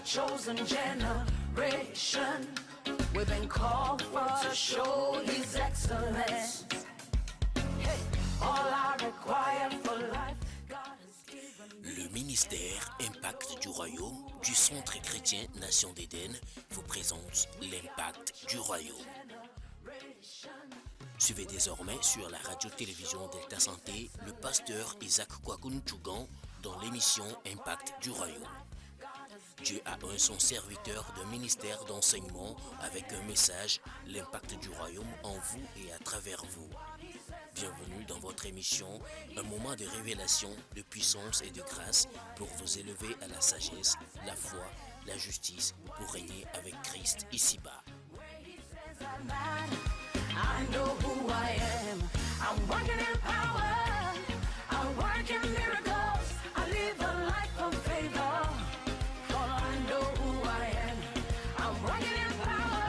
chosen generation. We've been called for to show His excellence. Hey, all I require for life, God has given me. Le ministère Impact du Royaume du Centre chrétien Nation d'Éden vous présente l'Impact du Royaume. Suivez désormais sur la radio-télévision Delta Santé le pasteur Isaac Kwagun Tchougan dans l'émission Impact du Royaume. Dieu a un son serviteur d'un ministère d'enseignement avec un message, l'impact du royaume en vous et à travers vous. Bienvenue dans votre émission, un moment de révélation, de puissance et de grâce pour vous élever à la sagesse, la foi, la justice pour régner avec Christ ici-bas. I know who I am. I'm working in power. I work in miracles. I live a life of favor. For I know who I am. I'm working in power.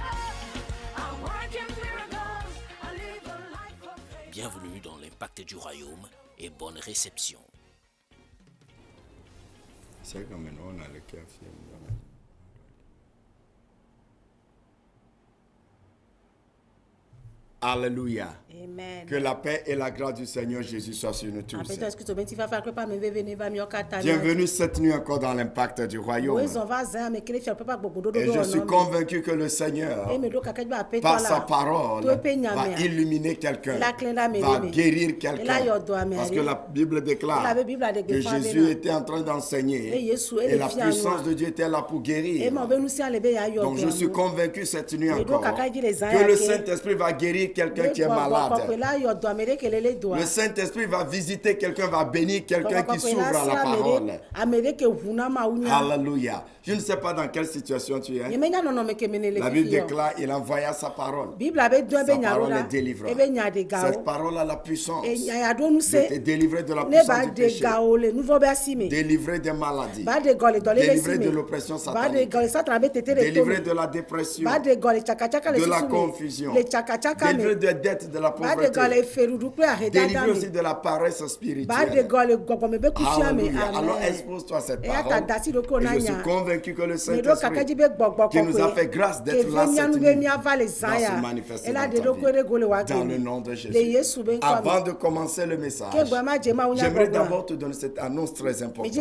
I work in miracles. I live a life of favor. Bienvenue dans l'impact du royaume et bonne réception. C'est comme on a le café. Alléluia. Amen. Que la paix et la grâce du Seigneur Jésus soient sur nous tous. Bienvenue cette nuit encore dans l'impact du royaume. Et je suis convaincu que le Seigneur, par sa parole, va illuminer quelqu'un, va guérir quelqu'un. Parce que la Bible déclare que Jésus était en train d'enseigner et la puissance de Dieu était là pour guérir. Donc je suis convaincu cette nuit encore que le Saint-Esprit va guérir quelqu'un qui est malade. Le Saint-Esprit va visiter quelqu'un, va bénir quelqu'un qui s'ouvre à la parole. Alléluia. Je ne sais pas dans quelle situation tu es. La Bible déclare il envoya sa parole. Sa parole est délivrante. Cette parole a la puissance de te délivrer de la puissance du péché, délivrer des maladies, délivrer de l'oppression satanique, délivrer de la dépression, de la confusion, délivrer des dettes de la pauvreté, délivrer aussi de la paresse spirituelle. Alléluia. Alors expose-toi à cette parole. Et je suis convaincu que le Saint-Esprit qui nous a fait grâce d'être là cette nuit va se manifester dans ta vie. Dans le nom de Jésus. Avant de commencer le message, j'aimerais d'abord te donner cette annonce très importante.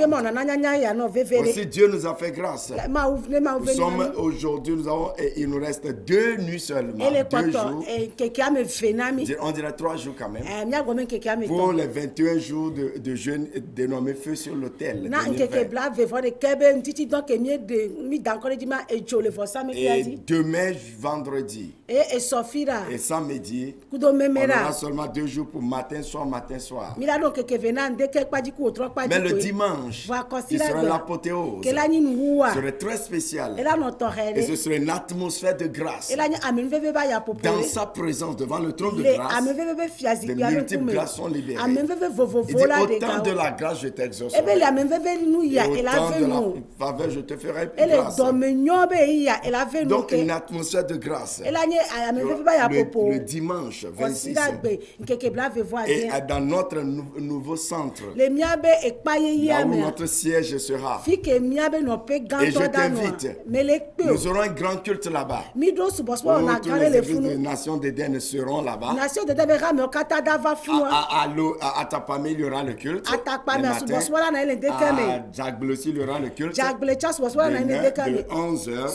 Aussi Dieu nous a fait grâce. Nous sommes aujourd'hui, il nous reste 2 nuits seulement, 2 jours. On dirait 3 jours quand même. Pour les 21 jours de jeûne dénommé Feu sur l'autel. Et demain vendredi et samedi, on aura seulement 2 jours pour matin, soir. Mais le dimanche, il sera l'apothéose. Ce serait très spécial. Et ce serait une atmosphère de grâce. Dans sa présence, devant le trône de grâce, les multiples grâces sont libérées. Il dit, autant de la grâce je t'exaucerai. Et autant de la faveur je te ferai grâce. Donc une atmosphère de grâce. Le dimanche 26. Et dans notre nouveau centre, là où notre siège sera. Et je t'invite, nous aurons un grand culte là-bas. Tous les églises de Nation d'Éden seront là-bas. À Tapamé, il y aura le culte. Le matin. À Jagbel aussi, il y aura le culte. De 11h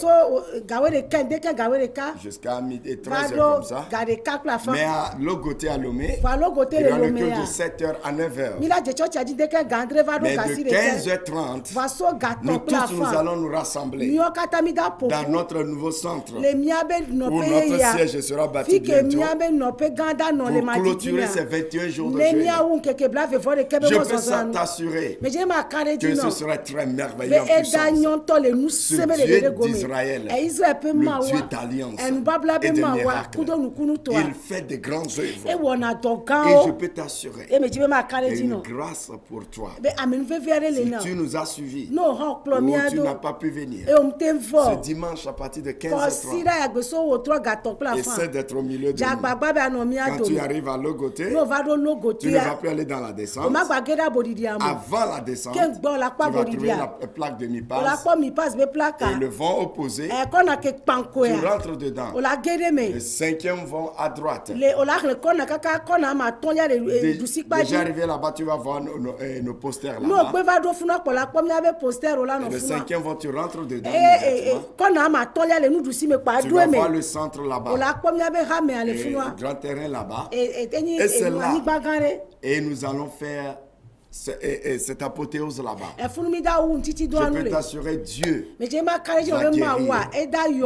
jusqu'à midi et 13h comme ça. Mais à Logoté à Lomé, il y aura le culte de 7h à 9h. Mais de 15h30, nous tous nous allons nous rassembler dans notre nouveau centre où notre siège sera bâti bientôt pour clôturer ces 21 jours de jeûne. Je peux t'assurer que ce sera très merveilleux en puissance. Ce Dieu d'Israël, le Dieu d'alliance et de miracles, il fait de grandes œuvres. Et je peux t'assurer qu'il y a une grâce pour toi. Si tu nous as suivis ou tu n'as pas pu venir, ce dimanche à partir de 15h30, essaie d'être au milieu milieu de nous. Quand tu arrives à Logoté, tu ne vas plus aller dans la descente. Avant la descente, tu vas trouver la plaque de mi-passe. Et le vent opposé, tu rentres dedans. Le 5e vent à droite. Déjà arrivé là-bas, tu vas voir nos posters là-bas. Et le 5e vent, tu rentres dedans. Tu vas voir le centre là-bas. Et le grand terrain là-bas. Et c'est là. Et nous allons faire cette apothéose là-bas. Je peux t'assurer, Dieu va guérir,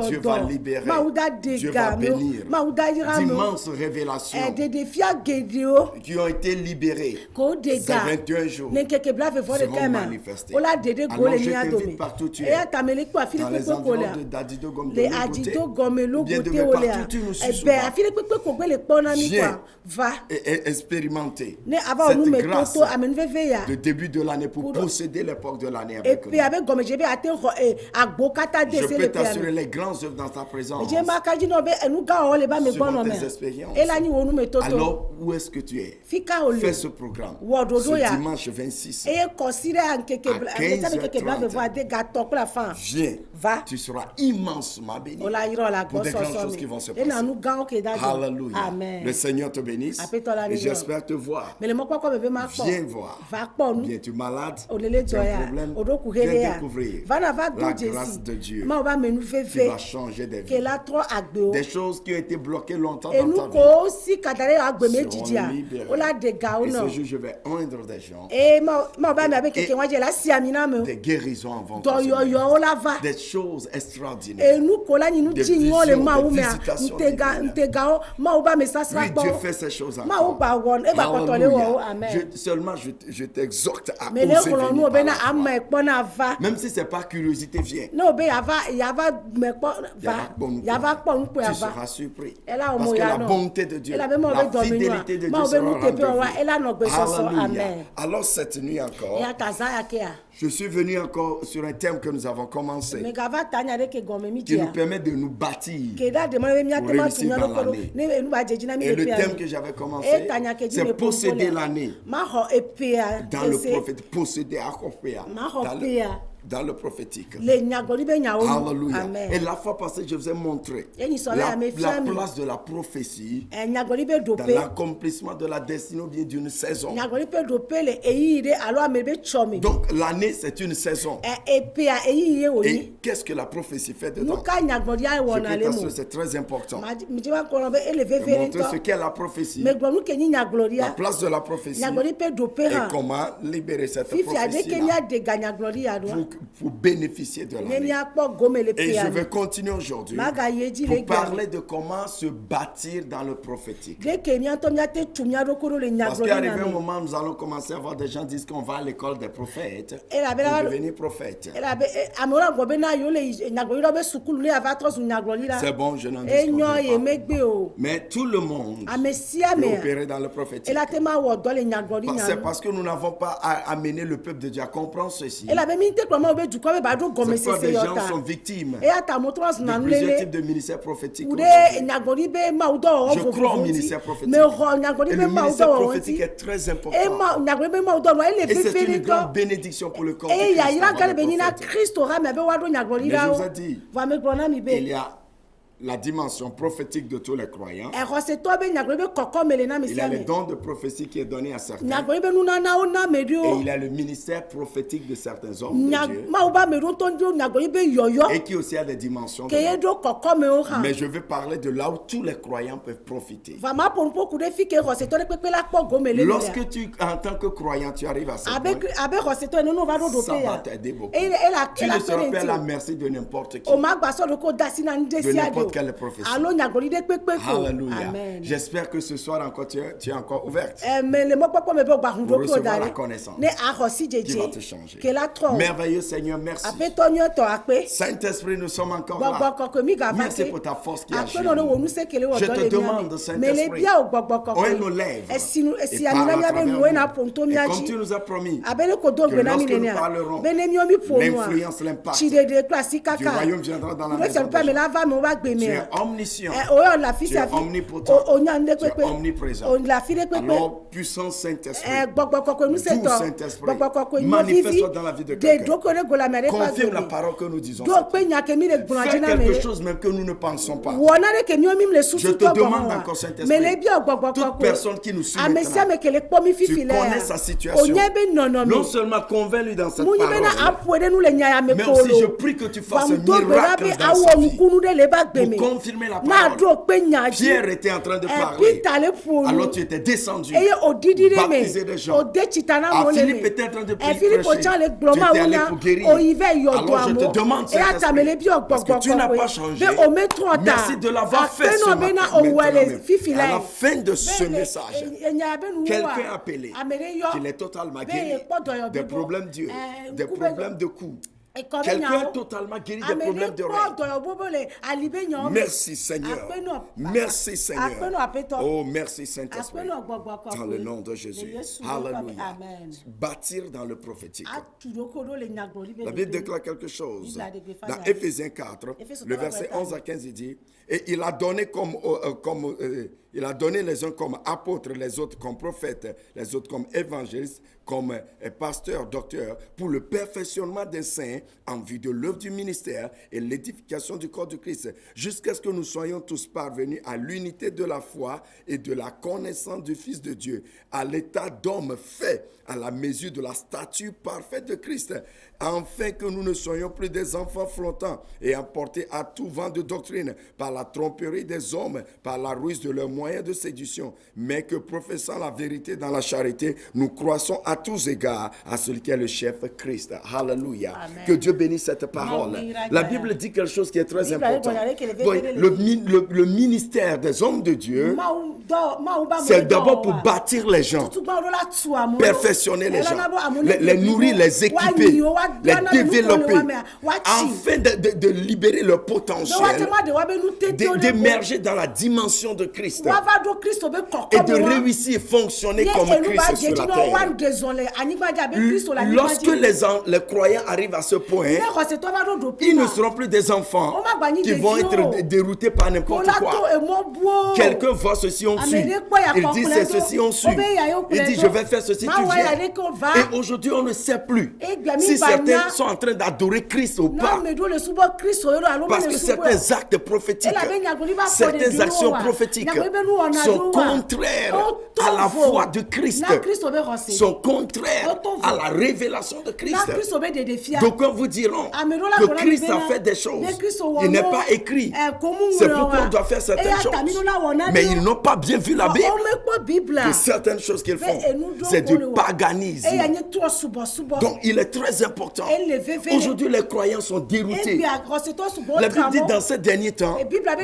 Dieu va libérer, Dieu va bénir. D'immenses révélations qui ont été libérées ces 21 jours seront manifestées. Alors je t'invite partout tu es, dans les environs de Dadido Gom de Logoté, bien de partout tu nous suis souvent. Viens et expérimenter cette grâce de début de l'année pour posséder l'époque de l'année avec nous. Je peux t'assurer les grandes œuvres dans ta présence. Sur tes expériences. Alors, où est-ce que tu es? Fais ce programme. Ce dimanche 26 à 15h30. Viens. Tu seras immensement béni pour des grandes choses qui vont se passer. Alléluia. Le Seigneur te bénisse. Et j'espère te voir. Viens voir. Bien, tu es malade, tu as un problème, viens découvrir la grâce de Dieu qui va changer des vies. Des choses qui ont été bloquées longtemps dans ta vie seront libérées. Et ce jour, je vais oindre des gens. Et des guérisons vont commencer. Des choses extraordinaires. Des visions, des visitations divines. Oui, Dieu fait ces choses encore. Alléluia. Seulement, je t'exhorte à oser venir par la foi. Même si ce n'est pas curiosité, viens. Tu seras surpris. Parce que la bonté de Dieu, la fidélité de Dieu sera rendez-vous. Alléluia. Alors cette nuit encore, je suis venu encore sur un thème que nous avons commencé, qui nous permet de nous bâtir pour réussir dans l'année. Et le thème que j'avais commencé, c'est posséder l'année. Dans le prophète, posséder dans le prophétique. Alléluia. Et la fois passée, je vous ai montré la place de la prophétie dans l'accomplissement de la destinée ou bien d'une saison. Donc l'année, c'est une saison. Et qu'est-ce que la prophétie fait dedans? Je peux t'assurer, c'est très important. De montrer ce qu'est la prophétie, la place de la prophétie, et comment libérer cette prophétie-là pour bénéficier de l'année. Et je vais continuer aujourd'hui pour parler de comment se bâtir dans le prophétique. Parce qu'à arrivé un moment, nous allons commencer à voir des gens qui disent qu'on va à l'école des prophètes pour devenir prophète. C'est bon, je n'en discute pas. Mais tout le monde peut opérer dans le prophétique. C'est parce que nous n'avons pas amené le peuple de Dieu à comprendre ceci. C'est pourquoi des gens sont victimes de plusieurs types de ministères prophétiques. Je crois au ministère prophétique. Et le ministère prophétique est très important. Et c'est une grande bénédiction pour le corps de Christ. Mais je vous ai dit, il y a la dimension prophétique de tous les croyants. Il y a le don de prophétie qui est donné à certains. Et il y a le ministère prophétique de certains hommes de Dieu. Et qui aussi a des dimensions de mais je veux parler de là où tous les croyants peuvent profiter. Lorsque tu, en tant que croyant, tu arrives à ce point, ça va t'aider beaucoup. Tu ne seras pas à la merci de n'importe qui. De n'importe quelle prophétie. Alléluia. J'espère que ce soir encore tu es encore ouverte pour recevoir la connaissance qui va te changer. Merveilleux Seigneur, merci. Saint-Esprit, nous sommes encore là. Merci pour ta force qui agit. Je te demande, Saint-Esprit, ouvre nos lèvres et parle à travers nous. Et comme tu nous as promis que lorsque nous parlerons, l'influence, l'impact du royaume viendra dans la maison des gens. es omniscient, tu es omnipotent, tu es omniprésent. Alors, puissant Saint-Esprit, doux Saint-Esprit, manifeste-toi dans la vie de quelqu'un. Confirme la parole que nous disons. Fais quelque chose même que nous ne pensons pas. Je te demande encore, Saint-Esprit, toute personne qui nous suit maintenant, tu connais sa situation. Non seulement convainc-lui dans cette parole, mais aussi je prie que tu fasses un miracle dans sa vie pour confirmer la parole. Pierre était en train de parler, alors tu étais descendu, baptisé des gens. Philippe était en train de prêcher, tu étais allé pour guérir. Alors je te demande, Saint-Esprit, parce que tu n'as pas changé, merci de l'avoir fait ce matin. À la fin de ce message, quelqu'un a appelé qu'il est totalement guéri des problèmes d'yeux, des problèmes de cou. Quelqu'un totalement guéri des problèmes d'oreille. Merci Seigneur. Merci Seigneur. Oh, merci Saint-Esprit. Dans le nom de Jésus. Alléluia. Bâtir dans le prophétique. La Bible déclare quelque chose. Dans Éphésiens 4, le verset 11 à 15, il dit, et il a donné il a donné les uns comme apôtres, les autres comme prophètes, les autres comme évangélistes, comme pasteurs, docteurs, pour le perfectionnement des saints en vue de l'œuvre du ministère et l'édification du corps de Christ, jusqu'à ce que nous soyons tous parvenus à l'unité de la foi et de la connaissance du Fils de Dieu, à l'état d'homme fait à la mesure de la stature parfaite de Christ, afin que nous ne soyons plus des enfants flottants et emportés à tout vent de doctrine par la tromperie des hommes, par la ruse de leurs moyens de séduction, mais que professant la vérité dans la charité, nous croissons à tous égards à celui qui est le chef, Christ. Alléluia. Amen. Que Dieu bénisse cette parole. La Bible dit quelque chose qui est très important. Le ministère des hommes de Dieu, c'est d'abord pour bâtir les gens, perfectionner les gens, les nourrir, les équiper, les développer, afin de libérer leur potentiel, d'émerger dans la dimension de Christ et de réussir à fonctionner comme Christ sur la terre. Lorsque les croyants arrivent à ce point, ils ne seront plus des enfants qui vont être déroutés par n'importe quoi. Quelqu'un voit ceci, on suit. Il dit c'est ceci, on suit. Il dit je vais faire ceci, tu viens. Et aujourd'hui on ne sait plus si certains sont en train d'adorer Christ ou pas. Parce que certains actes prophétiques, certaines actions prophétiques sont contraires à la foi de Christ, sont contraires à la révélation de Christ. Donc quand vous diront que Christ a fait des choses, il n'est pas écrit. C'est pourquoi on doit faire certaines choses. Mais ils n'ont pas bien vu la Bible. Que certaines choses qu'ils font, c'est du paganisme. Donc il est très important. Aujourd'hui les croyants sont déroutés. La Bible dit dans ces derniers temps,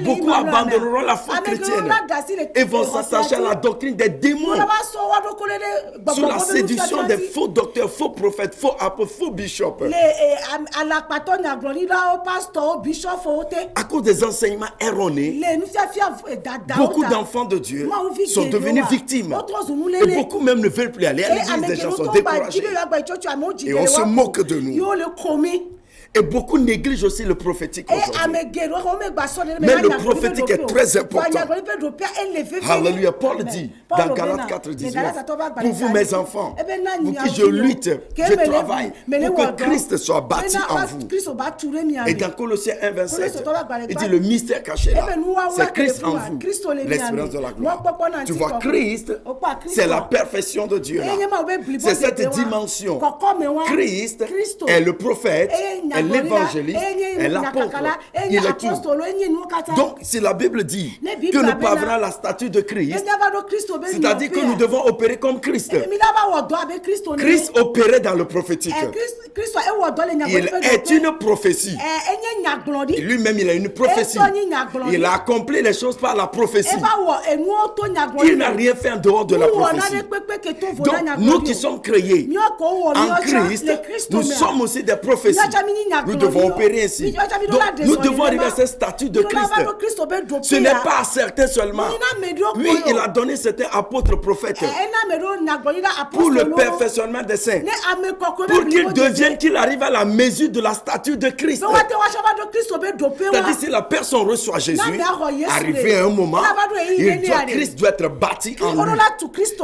beaucoup abandonneront la foi chrétienne et vont s'attacher à la doctrine des démons, sous la séduction des faux docteurs, faux prophètes, faux apôtres, faux bishops. À cause des enseignements erronés, beaucoup d'enfants de Dieu sont devenus victimes. Et beaucoup même ne veulent plus aller à l'église, des gens sont découragés. Et on se moque de nous. Et beaucoup négligent aussi le prophétique aujourd'hui. Mais le prophétique est très important. Alléluia. Paul dit dans Galates 4:19, pour vous mes enfants, pour qui je lutte, je travaille, pour que Christ soit bâti en vous. Et dans Colossiens 1:27, il dit le mystère caché là, c'est Christ en vous, l'espérance de la gloire. Tu vois, Christ, c'est la perfection de Dieu là. C'est cette dimension. Christ est le prophète, l'évangéliste est l'apôtre, il est tout. Donc, si la Bible dit que nous parvenons à la statue de Christ, c'est-à-dire que nous devons opérer comme Christ. Christ opérait dans le prophétique. Il est une prophétie. Lui-même, il a une prophétie. Il a accompli les choses par la prophétie. Il n'a rien fait en dehors de la prophétie. Donc, nous qui sommes créés en Christ, nous sommes aussi des prophéties. Nous devons opérer ainsi. Donc, nous devons arriver à ce statut de Christ. Ce n'est pas à certains seulement. Oui, il a donné certains apôtres prophètes pour le perfectionnement des saints, pour qu'il arrive à la mesure de la stature de Christ. C'est-à-dire, si la personne reçoit Jésus, arrivé à un moment, Christ doit être bâti en lui.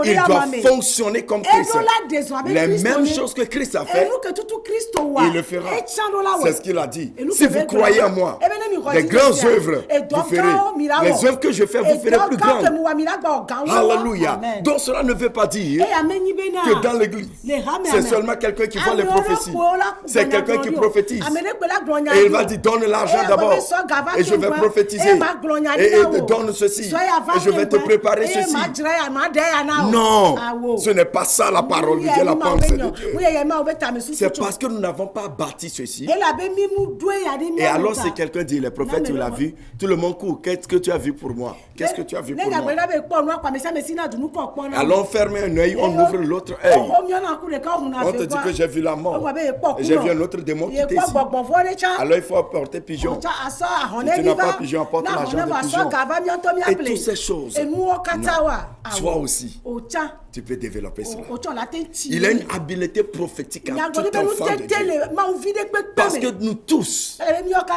Il doit fonctionner comme Christ. Les mêmes choses que Christ a fait, il le fera. C'est ce qu'il a dit. Si vous croyez en moi, les grandes œuvres, vous ferez. Les œuvres que je fais, vous ferez plus grandes. Alléluia. Donc cela ne veut pas dire que dans l'église, c'est seulement quelqu'un qui voit les prophéties. C'est quelqu'un qui prophétise. Et il va dire, donne l'argent d'abord. Et je vais prophétiser. Et donne ceci. Et je vais te préparer ceci. Non, ce n'est pas ça la parole de Dieu, la pensée de Dieu. C'est parce que nous n'avons pas bâti ceci. Et alors si quelqu'un dit, le prophète, tu l'as vu, tout le monde court. Qu'est-ce que tu as vu pour moi? Qu'est-ce que tu as vu pour moi? Allons fermer un œil, on ouvre l'autre œil. On te dit que j'ai vu la mort. Et j'ai vu un autre démon qui était ici. Alors il faut apporter pigeon. Si tu n'as pas pigeon, apporte l'argent de pigeon. Et toutes ces choses. Toi aussi, tu peux développer cela. Il a une habileté prophétique à tout enfant de Dieu. Parce que nous tous,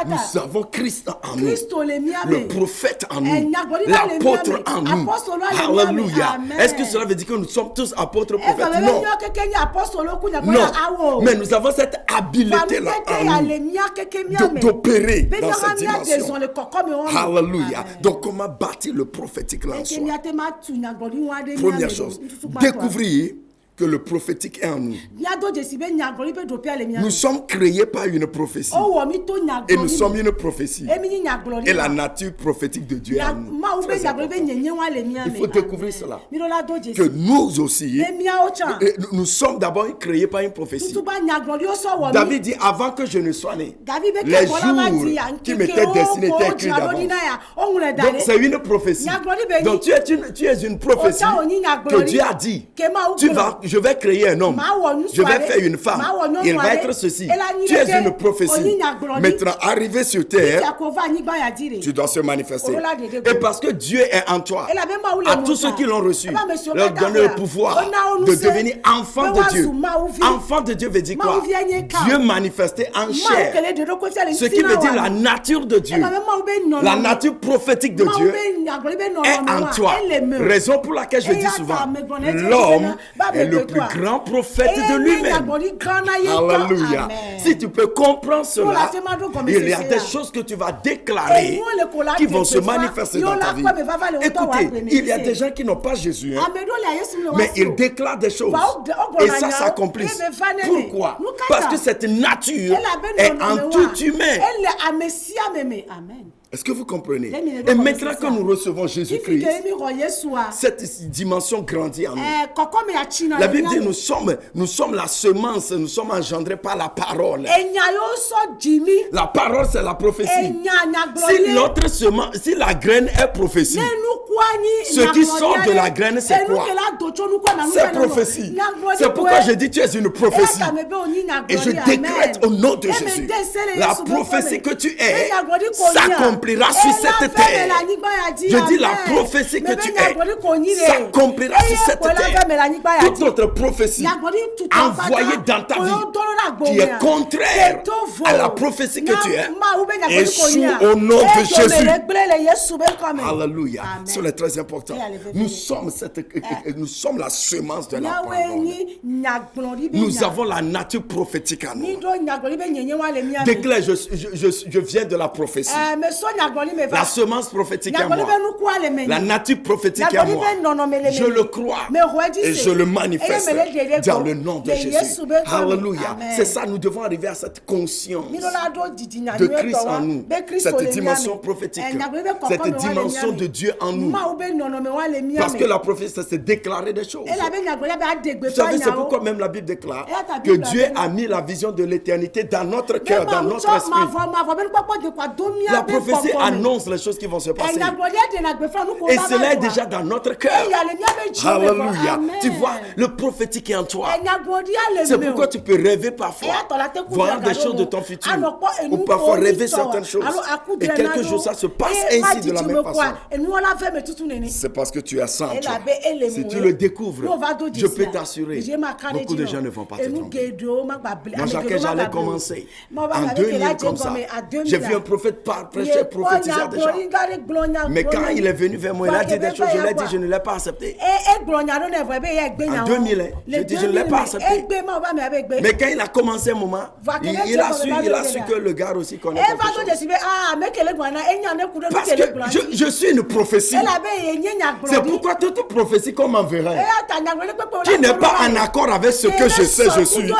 nous avons Christ en nous, le prophète en nous, l'apôtre en nous. Alléluia. Est-ce que cela veut dire que nous sommes tous apôtres prophètes? Non. Non. Mais nous avons cette habileté-là en nous d'opérer dans cette dimension. Alléluia. Donc comment bâtir le prophétique là en soi? Première chose, découvrir que le prophétique est en nous. Nous sommes créés par une prophétie. Et nous sommes une prophétie. Et la nature prophétique de Dieu est en nous. Il faut découvrir cela. Que nous aussi, nous sommes d'abord créés par une prophétie. David dit, avant que je ne sois né, les jours qui m'étaient destinés étaient écrits d'avance. Donc c'est une prophétie. Donc tu es une prophétie que Dieu a dit. Je vais créer un homme. Je vais faire une femme. Il va être ceci. Tu es une prophétie. Maintenant, arrivé sur terre, tu dois se manifester. Et parce que Dieu est en toi, à tous ceux qui l'ont reçu, leur donner le pouvoir de devenir enfant de Dieu. Enfant de Dieu veut dire quoi? Dieu manifesté en chair. Ce qui veut dire la nature de Dieu. La nature prophétique de Dieu est en toi. Raison pour laquelle je dis souvent, l'homme est le plus grand prophète de lui-même. Alléluia. Si tu peux comprendre cela, il y a des choses que tu vas déclarer qui vont se manifester dans ta vie. Écoutez, il y a des gens qui n'ont pas Jésus, hein, mais ils déclarent des choses et ça s'accomplit. Pourquoi? Parce que cette nature est en tout humain. Est-ce que vous comprenez? Et maintenant que nous recevons Jésus-Christ, cette dimension grandit en nous. La Bible dit nous sommes la semence, nous sommes engendrés par la parole. La parole, c'est la prophétie. Si notre semence, si la graine est prophétie, ce qui sort de la graine, c'est quoi? C'est prophétie. C'est pourquoi je dis tu es une prophétie. Et je décrète au nom de Jésus, la prophétie que tu es s'accomplira sur cette terre. Je dis la prophétie que tu es s'accomplira sur cette terre. Toute notre prophétie envoyée dans ta vie qui est contraire à la prophétie que tu es échoue au nom de Jésus. Alléluia. C'est très important. Nous sommes la semence de la parole. Nous avons la nature prophétique en nous. Déclare, je viens de la prophétie. La semence prophétique est en moi. La nature prophétique est en moi. Je le crois et je le manifeste dans le nom de Jésus. Alléluia. C'est ça, nous devons arriver à cette conscience de Christ en nous. Cette dimension prophétique. Cette dimension de Dieu en nous. Parce que la prophétie, c'est déclarer des choses. Vous savez, c'est pourquoi même la Bible déclare que Dieu a mis la vision de l'éternité dans notre cœur, dans notre esprit. La prophétie Jésus annonce les choses qui vont se passer. Et cela est déjà dans notre cœur. Alléluia. Tu vois, le prophétique est en toi. C'est pourquoi tu peux rêver parfois, voir des choses de ton futur, ou parfois rêver certaines choses. Et quelques jours, ça se passe ainsi de la même façon. C'est parce que tu es centre. Si tu le découvres, je peux t'assurer, beaucoup de gens ne vont pas te tromper. Moi, j'allais commencer en 2000 comme ça. J'ai vu un prophète prêcher, prophétiser déjà. Mais quand il est venu vers moi, il a dit des choses, je l'ai dit, je ne l'ai pas accepté. En 2000, je dis, je ne l'ai pas accepté. Mais quand il a commencé un moment, il a su que le gars aussi connaît quelque chose. Parce que je suis une prophétie. C'est pourquoi toute prophétie qu'on m'enverrait, qui n'est pas en accord avec ce que je sais, je suis,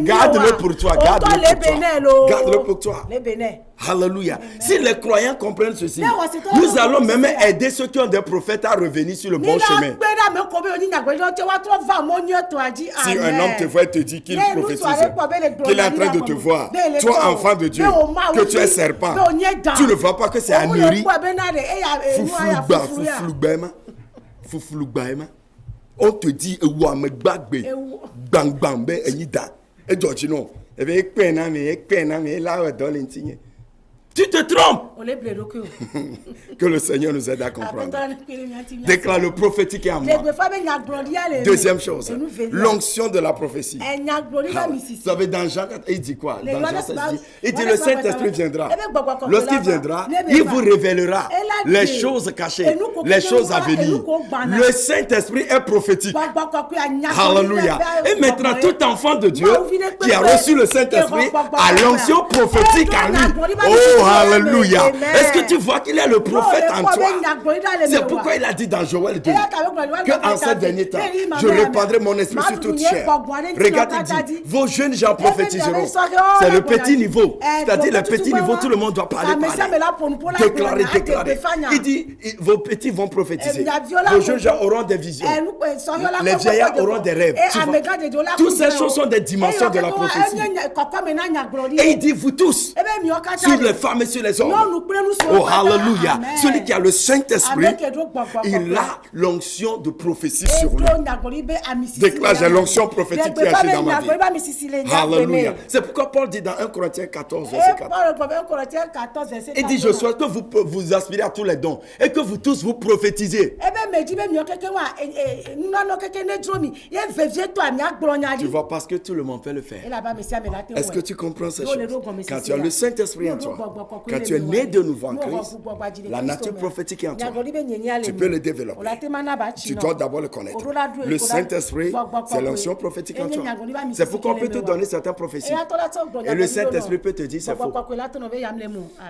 garde-le pour toi, garde-le pour toi. Alléluia. Si les croyants comprennent ceci, nous allons même aider ceux qui ont des prophètes à revenir sur le bon chemin. Si un homme te voit et te dit qu'il prophétise, qu'il est en train de te voir, toi enfant de Dieu, que tu es serpent, tu ne vois pas que c'est Amiri. On te dit, tu te trompes. Que le Seigneur nous aide à comprendre. Déclare le prophétique est en moi. Deuxième chose, l'onction de la prophétie. Vous savez, dans Jean 4, il dit quoi? Dans Jean 16, il dit le Saint-Esprit viendra. Lorsqu'il viendra, il vous révélera les choses cachées, les choses à venir. Le Saint-Esprit est prophétique. Alléluia. Et maintenant, tout enfant de Dieu qui a reçu le Saint-Esprit a l'onction prophétique en lui. Oh, alléluia. Est-ce que tu vois qu'il est le prophète en toi? C'est pourquoi il a dit dans Joël 2 qu'en ces derniers temps, je répandrai mon esprit sur toute chair. Regarde, il dit, vos jeunes gens prophétiseront. C'est le petit niveau. C'est-à-dire le petit niveau, tout le monde doit parler. Déclarer. Il dit, vos petits vont prophétiser. Vos jeunes gens auront des visions. Les vieillards auront des rêves. Toutes ces choses sont des dimensions de la prophétie. Et il dit, vous tous, sur les femmes et sur les hommes. Oh, alléluia. Celui qui a le Saint-Esprit, il a l'onction de prophétie sur lui. Déclare, j'ai l'onction prophétique qui agit dans ma vie. Alléluia. C'est pourquoi Paul dit dans 1 Corinthiens 14, verset 4. Il dit, je souhaite que vous aspirez à tous les dons et que vous tous vous prophétisiez. Tu vois, parce que tout le monde peut le faire. Est-ce que tu comprends ces choses? Quand tu as le Saint-Esprit en toi, quand tu es né de nouveau en Christ, la nature prophétique est en toi. Tu peux le développer. Tu dois d'abord le connaître. Le Saint-Esprit, c'est l'onction prophétique en toi. C'est pourquoi on peut te donner certaines prophéties. Et le Saint-Esprit peut te dire c'est faux.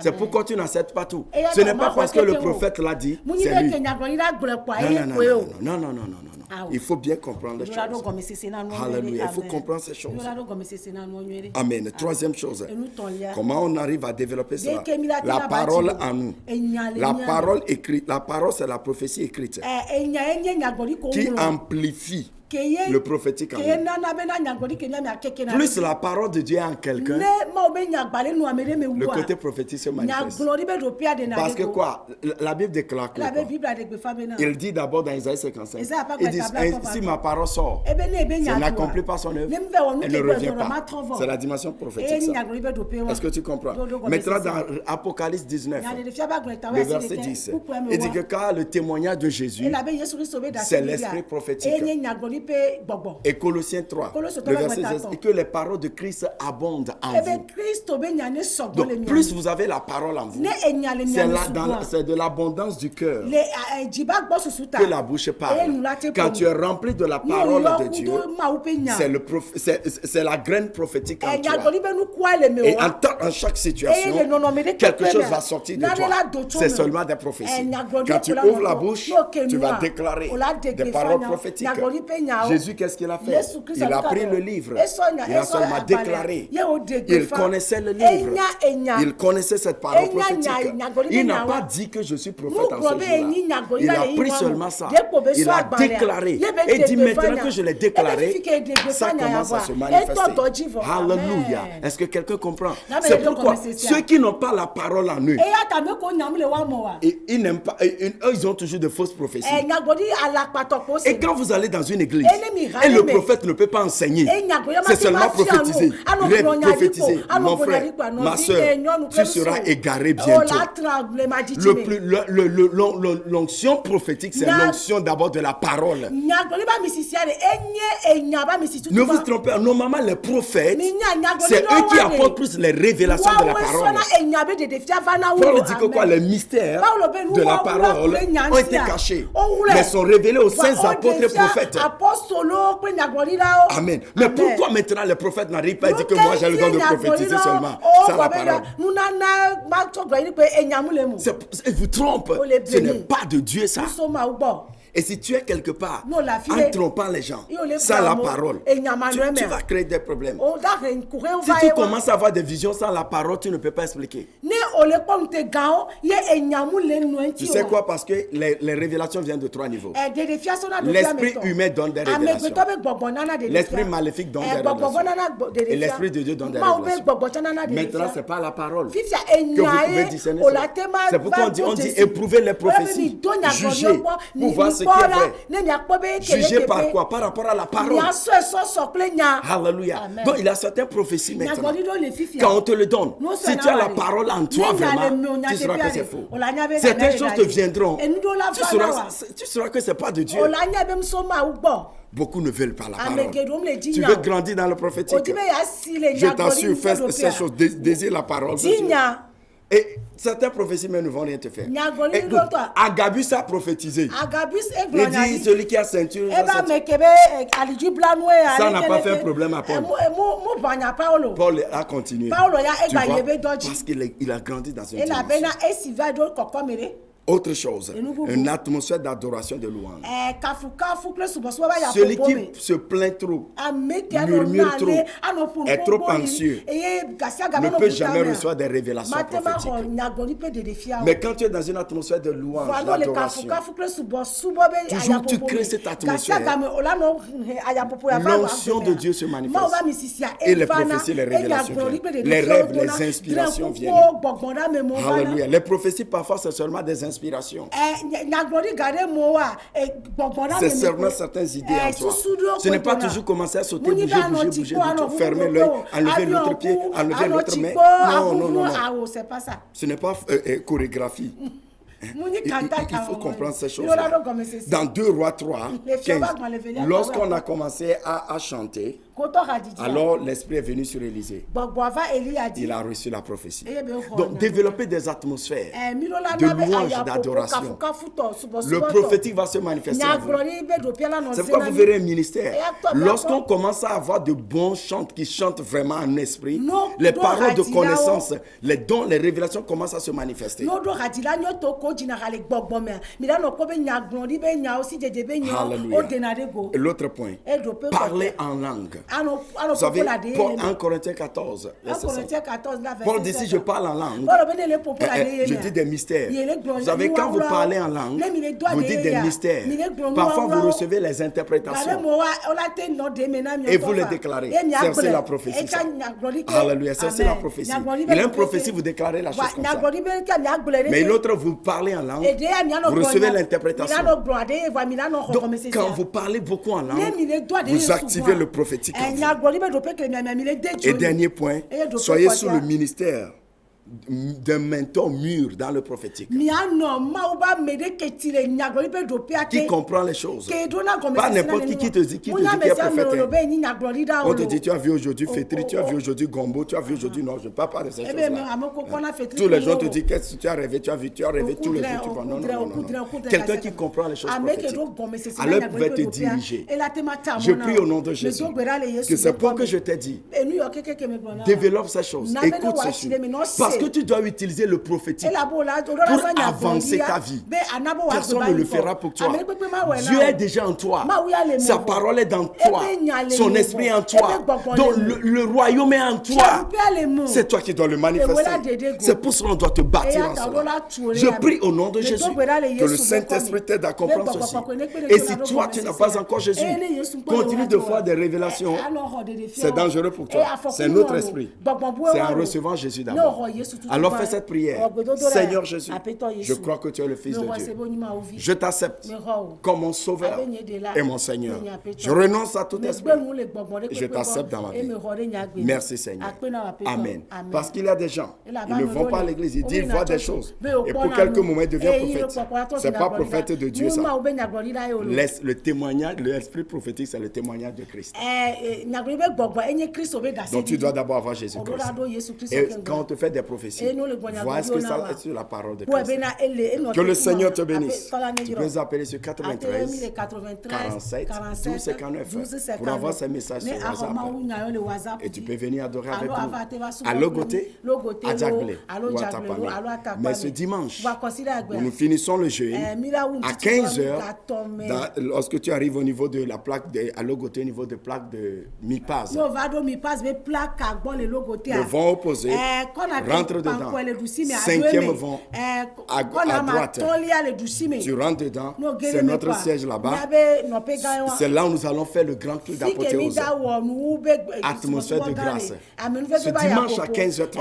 C'est pourquoi tu n'acceptes pas tout. Ce n'est pas parce que le prophète l'a dit, c'est lui. Non. Il faut bien comprendre les choses. Alléluia. Il faut comprendre ces choses. Amen. Troisième chose. Comment on arrive à développer cela? La parole en nous. La parole écrite. La parole, c'est la prophétie écrite qui amplifie le prophétique en nous. Plus la parole de Dieu est en quelqu'un, le côté prophétique se manifeste. Parce que quoi? La Bible déclare quoi? Il dit d'abord dans Isaïe 55, il dit, si ma parole sort, si elle n'accomplit pas son œuvre, elle ne revient pas. C'est la dimension prophétique, ça. Est-ce que tu comprends? Maintenant dans Apocalypse 19, le verset 10, il dit que quand le témoignage de Jésus, c'est l'esprit prophétique. Et Colossiens 3, le verset 16, et que les paroles de Christ abondent en vous. Donc plus vous avez la parole en vous, c'est de l'abondance du cœur que la bouche parle. Quand tu es rempli de la parole de Dieu, c'est la graine prophétique en toi. Et en chaque situation, quelque chose va sortir de toi. C'est seulement des prophéties. Quand tu ouvres la bouche, tu vas déclarer des paroles prophétiques. Jésus, qu'est-ce qu'il a fait? Il a pris le livre. Il a seulement déclaré. Il connaissait le livre. Il connaissait cette parole prophétique. Il n'a pas dit que je suis prophète en ce jour-là. Il a pris seulement ça. Il a déclaré. Et dit maintenant que je l'ai déclaré, ça commence à se manifester. Alléluia. Est-ce que quelqu'un comprend? C'est pourquoi ceux qui n'ont pas la parole en eux, ils n'aiment pas, eux, ils ont toujours de fausses prophéties. Et quand vous allez dans une église et le prophète ne peut pas enseigner, c'est seulement prophétiser. Prophétiser. Mon frère, ma soeur, tu seras égaré bientôt. L'onction prophétique, c'est l'onction d'abord de la parole. Ne vous trompez pas, normalement les prophètes, c'est eux qui apportent plus les révélations de la parole. Paul dit que quoi? Les mystères de la parole ont été cachés, mais sont révélés aux saints apôtres et prophètes. Amen. Mais pourquoi maintenant les prophètes n'arrivent pas à dire que moi j'ai le don de prophétiser seulement? Ça la parole. Il vous trompe. Ce n'est pas de Dieu ça. Et si tu es quelque part en trompant les gens sans la parole, tu vas créer des problèmes. Si tu commences à avoir des visions sans la parole, tu ne peux pas expliquer. Tu sais quoi? Parce que les révélations viennent de 3 niveaux. L'esprit humain donne des révélations. L'esprit maléfique donne des révélations. Et l'esprit de Dieu donne des révélations. Maintenant, ce n'est pas la parole que vous pouvez discerner. C'est pourquoi on dit éprouver les prophéties. Juger pour voir ce qui est vrai. Juger par quoi? Par rapport à la parole. Alléluia. Donc il y a certaines prophéties maintenant. Quand on te le donne, si tu as la parole en toi vraiment, tu sauras que c'est faux. Certaines choses te viendront. Tu sauras que ce n'est pas de Dieu. Beaucoup ne veulent pas la parole. Tu veux grandir dans le prophétique. Je t'assure, fais ces choses, désire la parole. Et certaines prophéties mais ne vont rien te faire. Agabus a prophétisé. Il dit celui qui a ceinture, ça n'a pas fait un problème à Paul. Paul a continué. Tu vois, parce qu'il a grandi dans une dimension. Autre chose, une atmosphère d'adoration, de louange. Celui qui se plaint trop, murmure trop, est trop anxieux, ne peut jamais recevoir des révélations prophétiques. Mais quand tu es dans une atmosphère de louange, d'adoration, toujours tu crées cette atmosphère, l'onction de Dieu se manifeste. Et les prophéties, les révélations viennent. Les rêves, les inspirations viennent. Alléluia. Les prophéties, parfois, c'est seulement des inspirations. C'est seulement certaines idées en soi. Ce n'est pas toujours commencer à sauter, bouger, fermer l'œil, enlever l'autre pied, enlever l'autre main. Non. Ce n'est pas chorégraphie. Il faut comprendre ces choses-là. Dans 2 Rois 3, 15, lorsqu'on a commencé à chanter, alors l'Esprit est venu sur Élisée. Il a reçu la prophétie. Donc développer des atmosphères de louange, d'adoration. Le prophétique va se manifester. C'est pourquoi vous verrez un ministère. Lorsqu'on commence à avoir de bons chants qui chantent vraiment en esprit, les paroles de connaissance, les dons, les révélations commencent à se manifester. Et l'autre point, parler en langue. Vous savez, Paul, en Corinthiens 14, Paul dit si je parle en langue, je dis des mystères. Vous savez, quand vous parlez en langue, vous dites des mystères. Parfois, vous recevez les interprétations et vous les déclarez. C'est la prophétie. Alléluia, c'est la prophétie. Il y a une prophétie, vous déclarez la chose comme ça. Mais l'autre, vous parlez en langue, vous recevez l'interprétation. Donc, quand vous parlez beaucoup en langue, vous activez le prophétique. Et dernier point, soyez sous le ministère d'un mentor mûr dans le prophétique. Qui comprend les choses. Pas n'importe qui te dit qu'il est prophète. On te dit tu as vu aujourd'hui Fétri, tu as vu aujourd'hui Gombo, tu as vu aujourd'hui... Non, je ne parle pas de ces choses-là. Tous les gens te disent qu'est-ce que tu as rêvé, tu as rêvé tous les jours. Tu vois. Non. Quelqu'un qui comprend les choses prophétiques. Alors il pouvait te diriger. Je prie au nom de Jésus que c'est pour que je t'ai dit. Développe ces choses. Écoute ces choses. Parce que tu dois utiliser le prophétique pour avancer ta vie. Personne ne le fera pour toi. Dieu est déjà en toi. Sa parole est dans toi. Son esprit est en toi. Donc le royaume est en toi. C'est toi qui dois le manifester. C'est pour cela qu'on doit te bâtir en cela. Je prie au nom de Jésus que le Saint-Esprit t'aide à comprendre ceci. Et si toi, tu n'as pas encore Jésus, continue de voir des révélations. C'est dangereux pour toi. C'est notre esprit. C'est en recevant Jésus d'abord. Alors fais cette prière. Seigneur Jésus, je crois que tu es le Fils de Dieu. Je t'accepte comme mon Sauveur et mon Seigneur. Je renonce à tout esprit. Je t'accepte dans ma vie. Merci Seigneur. Amen. Parce qu'il y a des gens, ils ne vont pas à l'église, ils disent, ils voient des choses. Et pour quelques moments, ils deviennent prophètes. Ce n'est pas prophète de Dieu, ça. Le témoignage, l'esprit prophétique, c'est le témoignage de Christ. Donc tu dois d'abord avoir Jésus-Christ. Et quand on te fait des prophéties, vois ce que ça est sur la parole de Christ. Que le Seigneur te bénisse. Tu peux nous appeler sur 93 47 12 59 pour avoir ces messages sur WhatsApp. Et tu peux venir adorer avec nous à Logoté, à Djaglé ou à Tapamé. Mais ce dimanche, nous finissons le jeûne à 15h. Lorsque tu arrives au niveau de la plaque à Logoté, au niveau de plaque de Mipaz, le vent opposé, rentre dedans. 5e vent à droite. Tu rentres dedans. C'est notre siège là-bas. C'est là où nous allons faire le grand cul d'apothéose. Atmosphère de grâce. Ce dimanche à 15h30,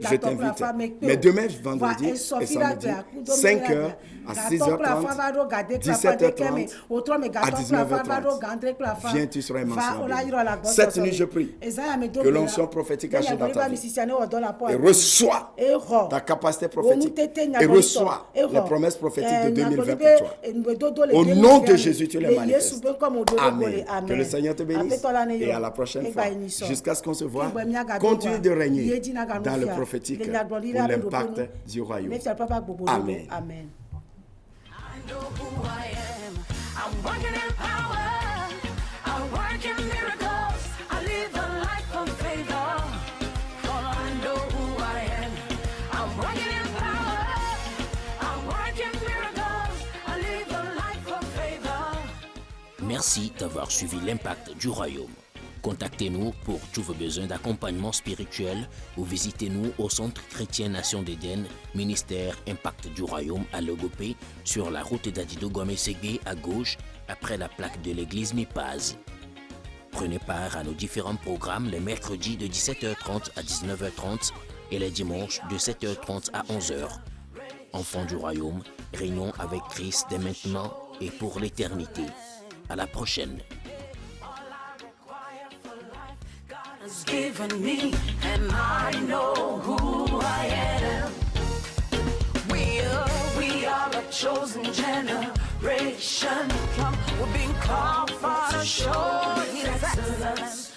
je t'invite. Mais demain, vendredi et samedi, 5h à 6h30, 17h30, à 19h30. Viens, tu seras immensément. Cette nuit, je prie que l'onction prophétique agisse dans ta vie. Et reçois ta capacité prophétique. Et reçois les promesses prophétiques de 2020 pour toi. Au nom de Jésus, tu les manifestes. Amen. Que le Seigneur te bénisse. Et à la prochaine fois. Jusqu'à ce qu'on se voit, continue de régner dans le prophétique pour l'impact du royaume. Amen. I know who I am. I'm working in power. I work in miracles. I live a life of favor. For I know who I am. I'm working in power. I work in miracles. I live a life of favor. Merci d'avoir suivi l'impact du royaume. Contactez-nous pour tous vos besoins d'accompagnement spirituel ou visitez-nous au Centre chrétien Nation d'Éden, ministère Impact du Royaume à Logopé, sur la route d'Adido Gomé-Ségué à gauche, après la plaque de l'église Mipaz. Prenez part à nos différents programmes les mercredis de 17h30 à 19h30 et les dimanches de 7h30 à 11h. Enfants du Royaume, régnons avec Christ dès maintenant et pour l'éternité. À la prochaine. Has given me, and I know who I am. We are a chosen generation. We're being called for to show His excellence.